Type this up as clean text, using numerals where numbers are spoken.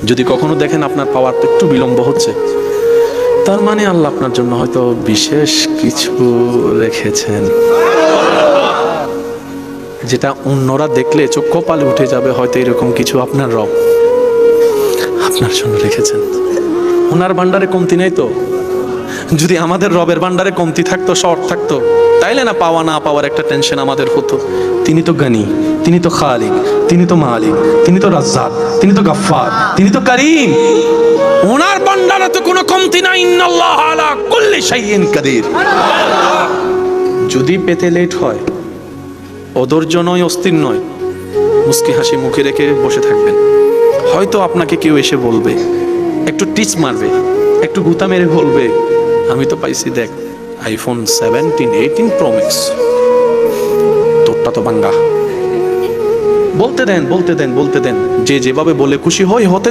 যদি কখনো দেখেন আপনার পাওয়ার একটু বিলম্ব হচ্ছে, তার মানে আল্লাহ আপনার জন্য হয়তো বিশেষ কিছু রেখেছেন, যেটা অন্যরা দেখলে চোখ কপালে উঠে যাবে। হয়তো এরকম কিছু আপনার রব আপনার জন্য রেখেছেন। ওনার ভান্ডারে কমতি নেই তো? যদি আমাদের রবের ভান্ডারে কমতি থাকতো, শর্ট থাকতো, তাইলে না পাওয়া না পাওয়ার একটা টেনশন আমাদের হতো। তিনি তো গানি, তিনি তো খালিক, তিনি তো মালিক, তিনি তো রাজ্জাক, তিনি তো গাফফার, তিনি তো করিম। ওনার ভান্ডারে তো কোনো কমতি নাই। ইন্নাল্লাহ আলা কুল্লি শাইইন কাদির। যদি পেতে লেট হয়, অধৈর্য নয়, অস্থির নয়, মুস্কি হাসি মুখে রেখে বসে থাকবেন। হয়তো আপনাকে কেউ এসে বলবে, একটু টিচ মারবে, একটু গুতা মেরে বলবে, আমি তো পাইছি দেখ আইফোন 17, 18 প্রো ম্যাক্স, তোরটা তো ভাঙ্গা। বলতে দেন, বলতে দেন, বলতে দেন। যে যেভাবে বলে খুশি হতে